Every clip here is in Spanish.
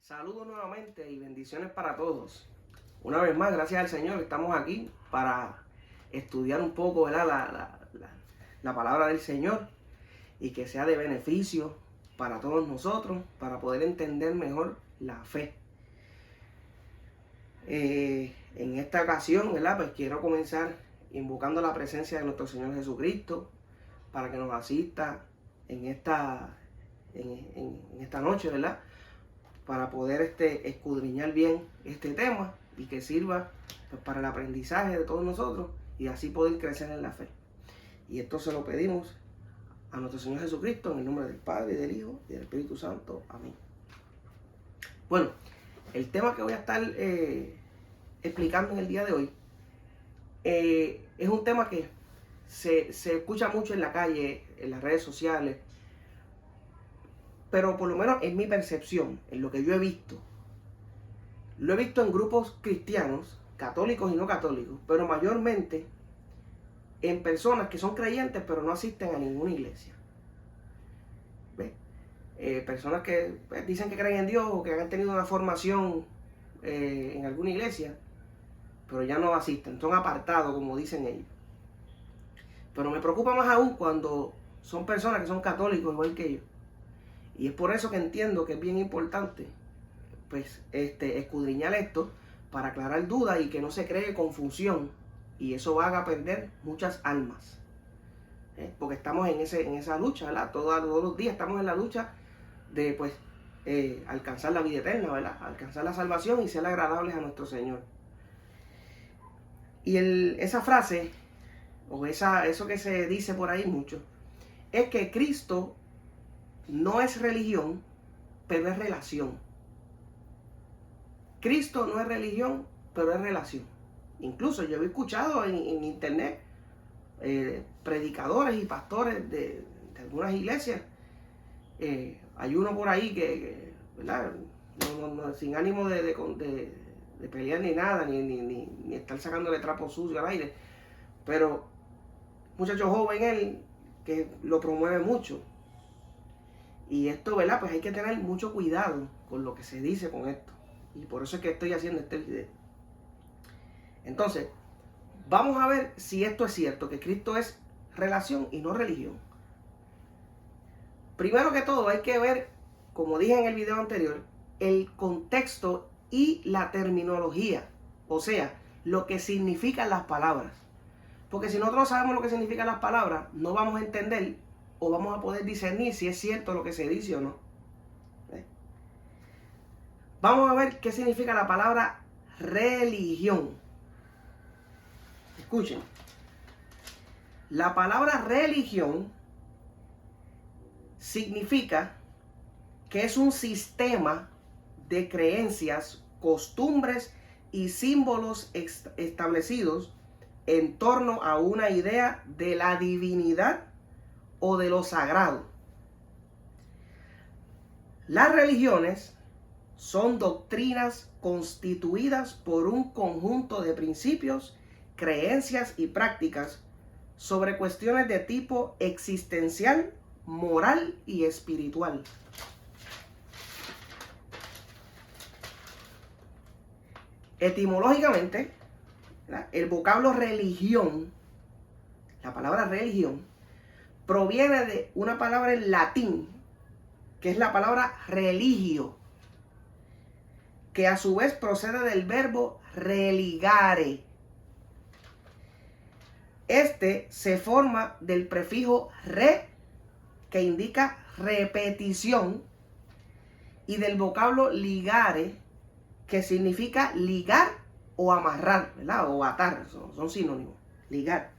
Saludos nuevamente y bendiciones para todos. Una vez más, gracias al Señor, estamos aquí para estudiar un poco, ¿verdad? La palabra del Señor y que sea de beneficio para todos nosotros, para poder entender mejor la fe. En esta ocasión, ¿verdad? Pues quiero comenzar invocando la presencia de nuestro Señor Jesucristo para que nos asista en esta noche, ¿verdad? Para poder escudriñar bien este tema y que sirva pues, para el aprendizaje de todos nosotros y así poder crecer en la fe. Y esto se lo pedimos a nuestro Señor Jesucristo en el nombre del Padre, del Hijo y del Espíritu Santo. Amén. Bueno, el tema que voy a estar explicando en el día de hoy es un tema que se escucha mucho en la calle, en las redes sociales, pero por lo menos en mi percepción, en lo que yo he visto, lo he visto en grupos cristianos, católicos y no católicos, pero mayormente en personas que son creyentes pero no asisten a ninguna iglesia. ¿Ves? Personas que dicen que creen en Dios o que han tenido una formación en alguna iglesia, pero ya no asisten, son apartados como dicen ellos. Pero me preocupa más aún cuando son personas que son católicos igual que ellos. Y es por eso que entiendo que es bien importante pues, escudriñar esto para aclarar dudas y que no se cree confusión. Y eso va a perder muchas almas. Porque estamos en esa lucha, ¿verdad? Todos los días estamos en la lucha de pues, alcanzar la vida eterna, ¿verdad? Alcanzar la salvación y ser agradables a nuestro Señor. Y esa frase, o eso que se dice por ahí mucho, es que Cristo no es religión, pero es relación. Cristo no es religión, pero es relación. Incluso yo he escuchado en internet predicadores y pastores de algunas iglesias. Hay uno por ahí que ¿verdad? No, sin ánimo de pelear ni nada, ni estar sacándole trapo sucio al aire. Pero muchacho joven él que lo promueve mucho. Y esto, ¿verdad? Pues hay que tener mucho cuidado con lo que se dice con esto. Y por eso es que estoy haciendo este video. Entonces, vamos a ver si esto es cierto, que Cristo es relación y no religión. Primero que todo, hay que ver, como dije en el video anterior, el contexto y la terminología. O sea, lo que significan las palabras. Porque si nosotros no sabemos lo que significan las palabras, no vamos a entender o vamos a poder discernir si es cierto lo que se dice o no. Vamos a ver qué significa la palabra religión. Escuchen. La palabra religión significa que es un sistema de creencias, costumbres y símbolos establecidos en torno a una idea de la divinidad o de lo sagrado. Las religiones son doctrinas constituidas por un conjunto de principios, creencias y prácticas sobre cuestiones de tipo existencial, moral y espiritual. Etimológicamente, el vocablo religión, la palabra religión, proviene de una palabra en latín, que es la palabra religio, que a su vez procede del verbo religare. Este se forma del prefijo re, que indica repetición, y del vocablo ligare, que significa ligar o amarrar, ¿verdad? O atar, son sinónimos, ligar.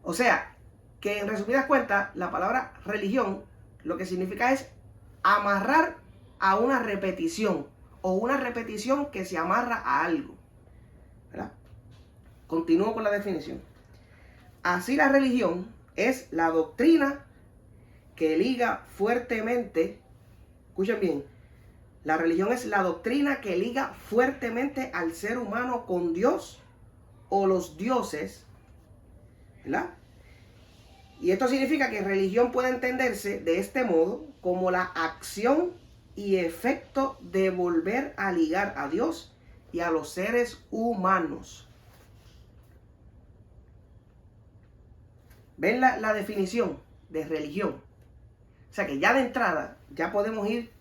O sea, que en resumidas cuentas, la palabra religión lo que significa es amarrar a una repetición o una repetición que se amarra a algo, ¿verdad? Continúo con la definición. Así la religión es la doctrina que liga fuertemente, escuchen bien, la religión es la doctrina que liga fuertemente al ser humano con Dios o los dioses, ¿verdad? Y esto significa que religión puede entenderse de este modo como la acción y efecto de volver a ligar a Dios y a los seres humanos. ¿Ven la definición de religión? O sea que ya de entrada ya podemos ir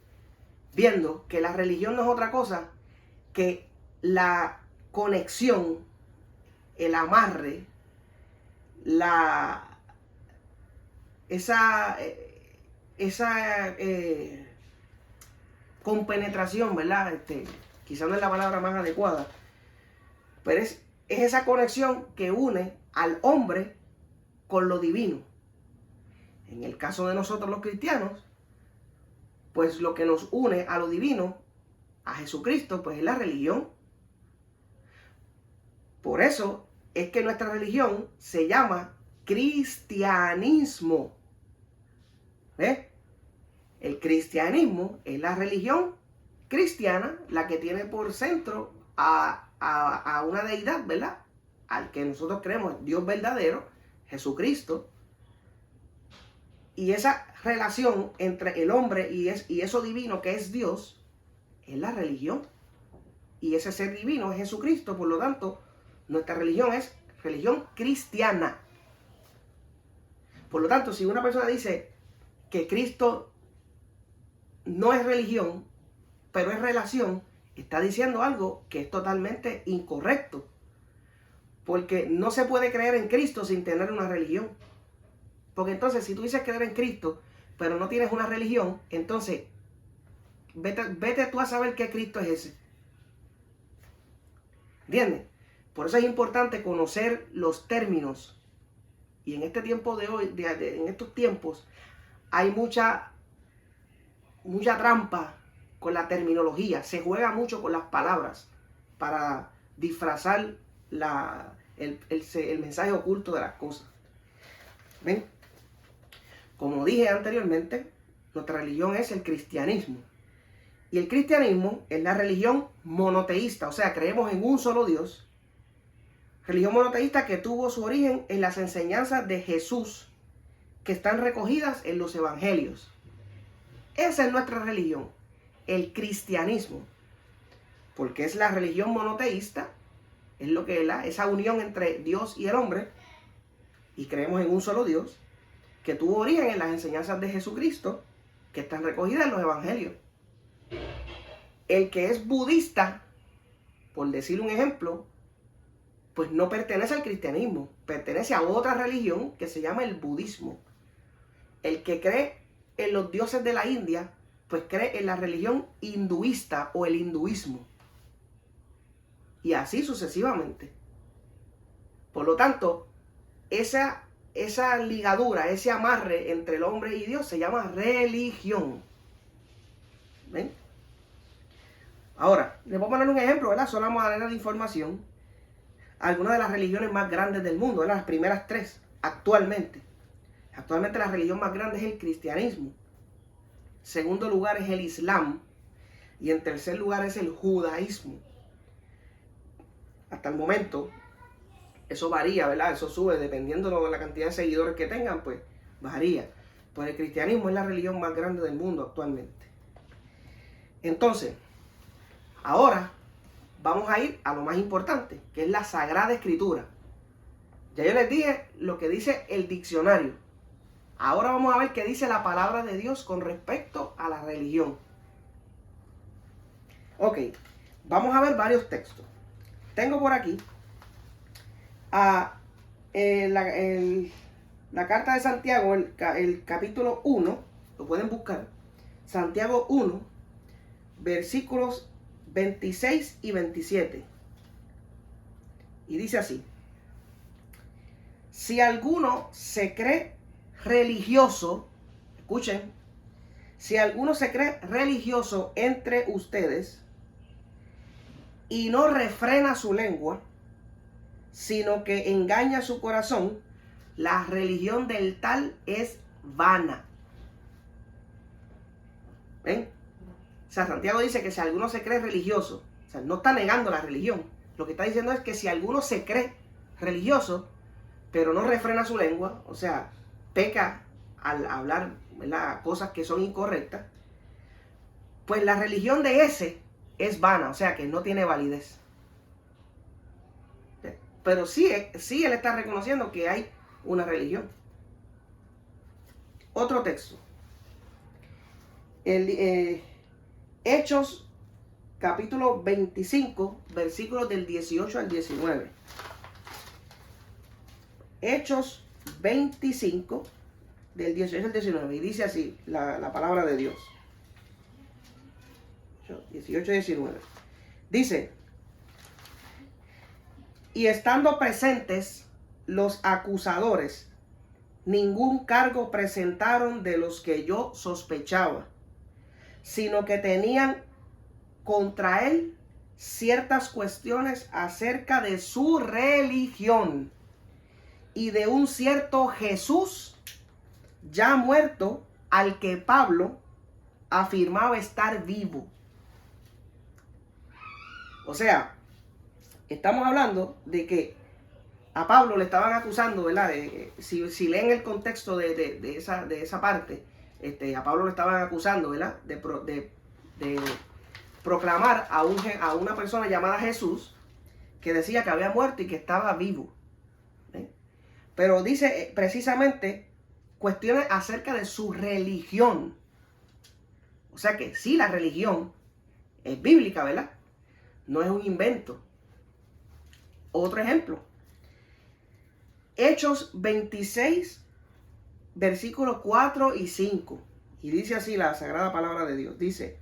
viendo que la religión no es otra cosa que la conexión, el amarre, esa compenetración, ¿verdad? Quizás no es la palabra más adecuada, pero es esa conexión que une al hombre con lo divino. En el caso de nosotros los cristianos, pues lo que nos une a lo divino, a Jesucristo, pues es la religión. Por eso es que nuestra religión se llama cristianismo. ¿Ves? El cristianismo es la religión cristiana, la que tiene por centro a una deidad, ¿verdad? Al que nosotros creemos, Dios verdadero, Jesucristo. Y esa relación entre el hombre y eso divino que es Dios, es la religión. Y ese ser divino es Jesucristo. Por lo tanto, nuestra religión es religión cristiana. Por lo tanto, si una persona dice que Cristo no es religión, pero es relación, está diciendo algo que es totalmente incorrecto. Porque no se puede creer en Cristo sin tener una religión. Porque entonces, si tú dices creer en Cristo, pero no tienes una religión, entonces, vete tú a saber qué Cristo es ese. ¿Entiendes? Por eso es importante conocer los términos. Y en este tiempo de hoy, en estos tiempos, hay mucha trampa con la terminología. Se juega mucho con las palabras para disfrazar el mensaje oculto de las cosas. ¿Ven? Como dije anteriormente, nuestra religión es el cristianismo. Y el cristianismo es la religión monoteísta, o sea, creemos en un solo Dios. Religión monoteísta que tuvo su origen en las enseñanzas de Jesús, que están recogidas en los evangelios. Esa es nuestra religión, el cristianismo. Porque es la religión monoteísta, es lo que es esa unión entre Dios y el hombre, y creemos en un solo Dios, que tuvo origen en las enseñanzas de Jesucristo, que están recogidas en los evangelios. El que es budista, por decir un ejemplo, pues no pertenece al cristianismo, pertenece a otra religión que se llama el budismo. El que cree en los dioses de la India, pues cree en la religión hinduista o el hinduismo. Y así sucesivamente. Por lo tanto, esa ligadura, ese amarre entre el hombre y Dios se llama religión. ¿Ven? Ahora, les voy a poner un ejemplo, ¿verdad? Solo a manera de información. Algunas de las religiones más grandes del mundo, ¿verdad? Las primeras tres, actualmente. Actualmente la religión más grande es el cristianismo. Segundo lugar es el islam. Y en tercer lugar es el judaísmo. Hasta el momento, eso varía, ¿verdad? Eso sube dependiendo de la cantidad de seguidores que tengan, pues varía. Pues el cristianismo es la religión más grande del mundo actualmente. Entonces, ahora vamos a ir a lo más importante, que es la Sagrada Escritura. Ya yo les dije lo que dice el diccionario. Ahora vamos a ver qué dice la palabra de Dios con respecto a la religión. Ok, vamos a ver varios textos. Tengo por aquí la carta de Santiago, el capítulo 1, lo pueden buscar. Santiago 1, versículos 26 y 27. Y dice así: si alguno se cree religioso, escuchen, si alguno se cree religioso entre ustedes y no refrena su lengua, sino que engaña su corazón, la religión del tal es vana. ¿Ven? O sea, Santiago dice que si alguno se cree religioso, o sea, no está negando la religión. Lo que está diciendo es que si alguno se cree religioso, pero no refrena su lengua, o sea, peca al hablar, ¿verdad?, cosas que son incorrectas, pues la religión de ese es vana, o sea que no tiene validez. Pero sí él está reconociendo que hay una religión. Otro texto. Hechos, capítulo 25, versículos del 18 al 19. Hechos 25, del 18 al 19. Y dice así la palabra de Dios. 18 y 19. Dice: y estando presentes los acusadores, ningún cargo presentaron de los que yo sospechaba, sino que tenían contra él ciertas cuestiones acerca de su religión y de un cierto Jesús ya muerto, al que Pablo afirmaba estar vivo. O sea, estamos hablando de que a Pablo le estaban acusando, ¿verdad? Si leen el contexto de esa parte, a Pablo le estaban acusando, ¿verdad? De proclamar a una persona llamada Jesús, que decía que había muerto y que estaba vivo. Pero dice precisamente cuestiones acerca de su religión. O sea que sí, la religión es bíblica, ¿verdad? No es un invento. Otro ejemplo. Hechos 26, versículos 4 y 5. Y dice así la sagrada palabra de Dios. Dice: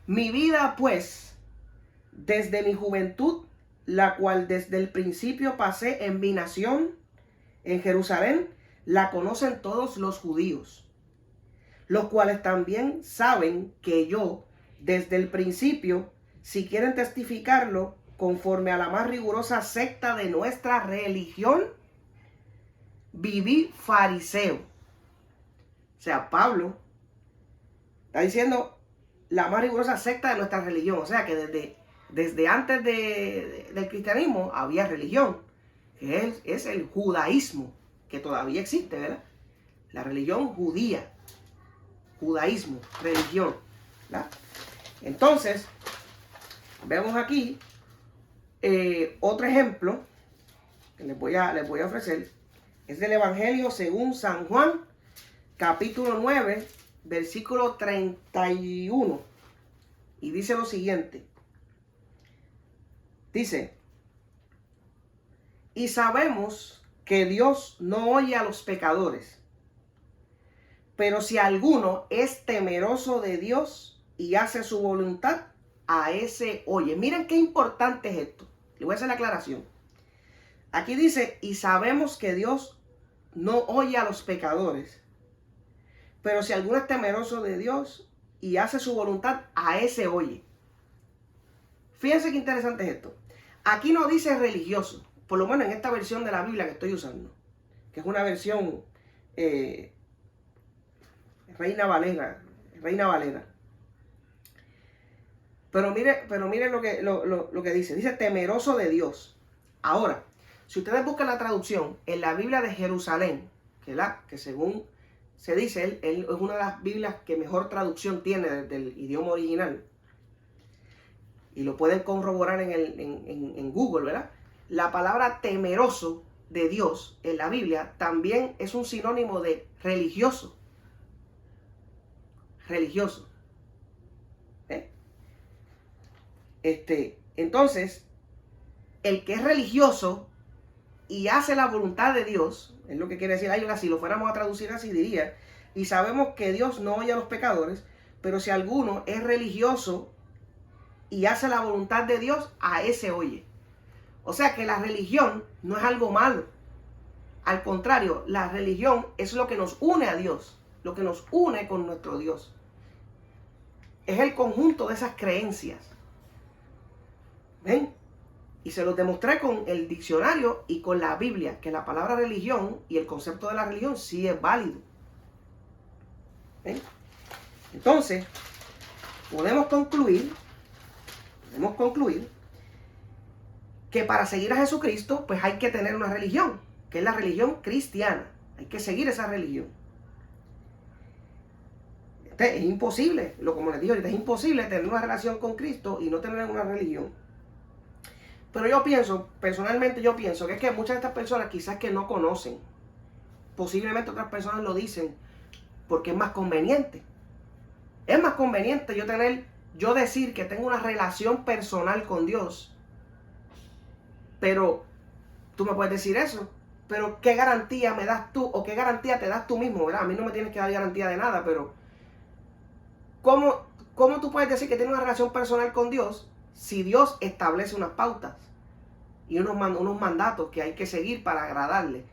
mi vida, pues, desde mi juventud, la cual desde el principio pasé en mi nación, en Jerusalén, la conocen todos los judíos, los cuales también saben que yo, desde el principio, si quieren testificarlo, conforme a la más rigurosa secta de nuestra religión, viví fariseo. O sea, Pablo está diciendo la más rigurosa secta de nuestra religión. O sea, que desde antes del cristianismo había religión, que es el judaísmo, que todavía existe, ¿verdad? La religión judía, judaísmo, religión, ¿verdad? Entonces, vemos aquí otro ejemplo que les voy a ofrecer. Es del Evangelio según San Juan, capítulo 9, versículo 31. Y dice lo siguiente. Dice: y sabemos que Dios no oye a los pecadores, pero si alguno es temeroso de Dios y hace su voluntad, a ese oye. Miren qué importante es esto. Le voy a hacer la aclaración. Aquí dice: y sabemos que Dios no oye a los pecadores, pero si alguno es temeroso de Dios y hace su voluntad, a ese oye. Fíjense qué interesante es esto. Aquí no dice religioso, por lo menos en esta versión de la Biblia que estoy usando, que es una versión Reina Valera. Pero mire lo que dice. Dice temeroso de Dios. Ahora, si ustedes buscan la traducción en la Biblia de Jerusalén, que según se dice, él es una de las Biblias que mejor traducción tiene del idioma original, y lo pueden corroborar en Google, ¿verdad? La palabra temeroso de Dios en la Biblia también es un sinónimo de religioso. Religioso. Entonces, el que es religioso y hace la voluntad de Dios, es lo que quiere decir. Si lo fuéramos a traducir así, diría: y sabemos que Dios no oye a los pecadores, pero si alguno es religioso y hace la voluntad de Dios, a ese oye. O sea que la religión no es algo malo. Al contrario, la religión es lo que nos une a Dios, lo que nos une con nuestro Dios. Es el conjunto de esas creencias. ¿Ven? Y se los demostré con el diccionario y con la Biblia, que la palabra religión y el concepto de la religión sí es válido. ¿Ven? Entonces, podemos concluir que para seguir a Jesucristo, pues hay que tener una religión, que es la religión cristiana. Hay que seguir esa religión. Es imposible, como les digo ahorita, es imposible tener una relación con Cristo y no tener una religión. Pero yo pienso, personalmente yo pienso que es que muchas de estas personas quizás que no conocen, posiblemente otras personas lo dicen porque es más conveniente. Es más conveniente yo decir que tengo una relación personal con Dios. Pero tú me puedes decir eso, pero ¿qué garantía me das tú o qué garantía te das tú mismo? ¿Verdad? A mí no me tienes que dar garantía de nada, pero ¿cómo tú puedes decir que tienes una relación personal con Dios si Dios establece unas pautas y unos mandatos que hay que seguir para agradarle?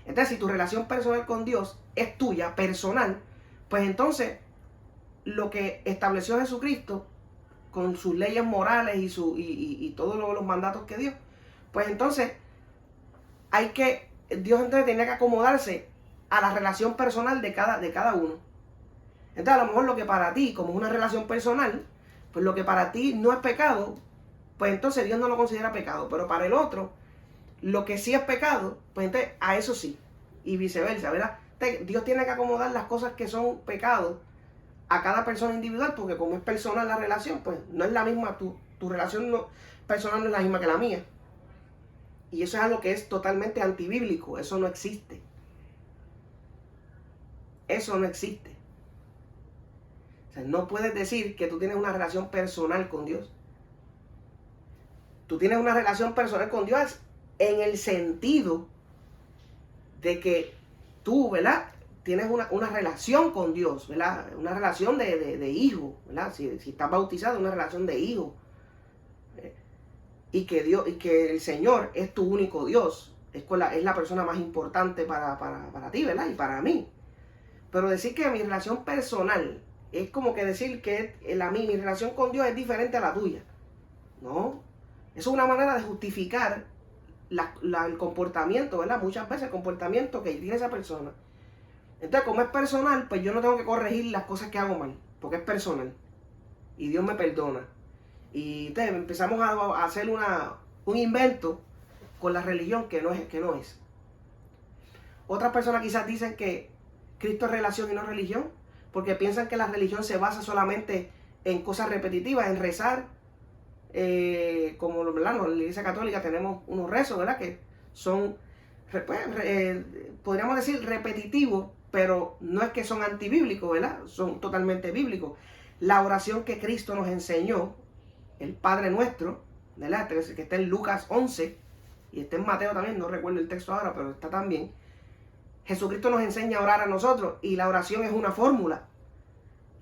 Entonces, si tu relación personal con Dios es tuya, personal, pues entonces lo que estableció Jesucristo con sus leyes morales y todos los mandatos que dio, pues entonces Dios entonces tenía que acomodarse a la relación personal de cada uno. Entonces a lo mejor lo que para ti, como es una relación personal, pues lo que para ti no es pecado, pues entonces Dios no lo considera pecado. Pero para el otro, lo que sí es pecado, pues entonces a eso sí. Y viceversa, ¿verdad? Entonces, Dios tiene que acomodar las cosas que son pecados a cada persona individual, porque como es personal la relación, pues no es la misma, tu relación personal no es la misma que la mía. Y eso es algo que es totalmente antibíblico, eso no existe. Eso no existe. O sea, no puedes decir que tú tienes una relación personal con Dios. Tú tienes una relación personal con Dios en el sentido de que tú, ¿verdad? Tienes una relación con Dios, ¿verdad? Una relación de hijo, ¿verdad? Si estás bautizado, una relación de hijo. Y que el Señor es tu único Dios. Es la persona más importante para ti, ¿verdad? Y para mí. Pero decir que mi relación personal es como que decir que mi relación con Dios es diferente a la tuya. No. Eso es una manera de justificar el comportamiento, ¿verdad? Muchas veces el comportamiento que tiene esa persona. Entonces, como es personal, pues yo no tengo que corregir las cosas que hago mal, porque es personal. Y Dios me perdona. Y entonces empezamos a hacer un invento con la religión que no es. Otras personas quizás dicen que Cristo es relación y no religión, porque piensan que la religión se basa solamente en cosas repetitivas, en rezar, como ¿verdad? En la Iglesia Católica tenemos unos rezos, ¿verdad? Que son, podríamos decir, repetitivos, pero no es que son antibíblicos, ¿verdad? Son totalmente bíblicos. La oración que Cristo nos enseñó, el Padre Nuestro, ¿verdad? Que está en Lucas 11 y está en Mateo también, no recuerdo el texto ahora, pero está también. Jesucristo nos enseña a orar a nosotros y la oración es una fórmula.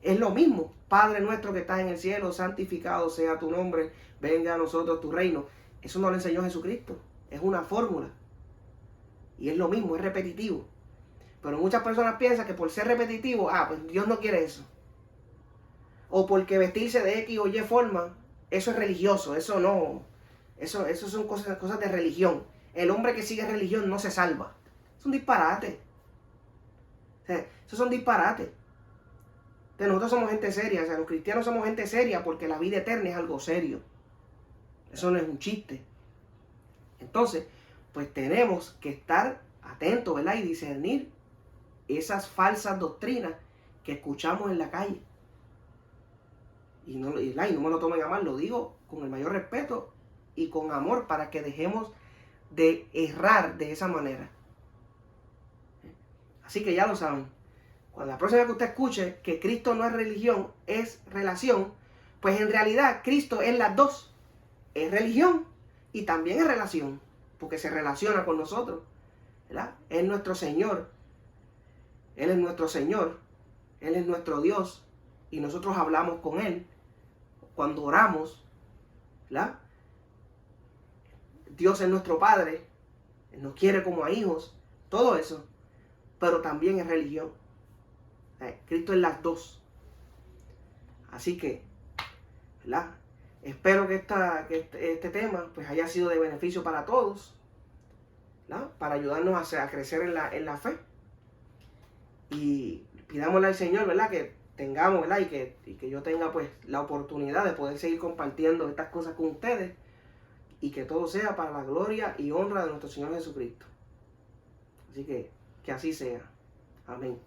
Es lo mismo. Padre nuestro que estás en el cielo, santificado sea tu nombre, venga a nosotros tu reino. Eso no lo enseñó Jesucristo. Es una fórmula. Y es lo mismo, es repetitivo. Pero muchas personas piensan que por ser repetitivo, pues Dios no quiere eso. O porque vestirse de X o Y forma, eso es religioso. Eso no. Eso son cosas de religión. El hombre que sigue religión no se salva. Es un disparate. O sea, esos son disparates. Entonces nosotros somos gente seria. O sea, los cristianos somos gente seria porque la vida eterna es algo serio. Eso no es un chiste. Entonces, pues tenemos que estar atentos, ¿verdad? Y discernir esas falsas doctrinas que escuchamos en la calle. Y no me lo tomen a mal, lo digo con el mayor respeto y con amor para que dejemos de errar de esa manera. Así que ya lo saben. Cuando la próxima vez que usted escuche que Cristo no es religión, es relación, pues en realidad Cristo es las dos. Es religión y también es relación, porque se relaciona con nosotros, ¿verdad? Es nuestro Señor. Él es nuestro Señor. Él es nuestro Dios. Y nosotros hablamos con Él. Cuando oramos, ¿verdad? Dios es nuestro Padre. Él nos quiere como a hijos. Todo eso. Pero también es religión. Cristo es las dos. Así que, ¿verdad? Espero que este tema pues haya sido de beneficio para todos, ¿verdad? Para ayudarnos a crecer en la fe. Y pidámosle al Señor, ¿verdad? Que tengamos, ¿verdad? Y que yo tenga pues la oportunidad de poder seguir compartiendo estas cosas con ustedes. Y que todo sea para la gloria y honra de nuestro Señor Jesucristo. Así que así sea. Amén.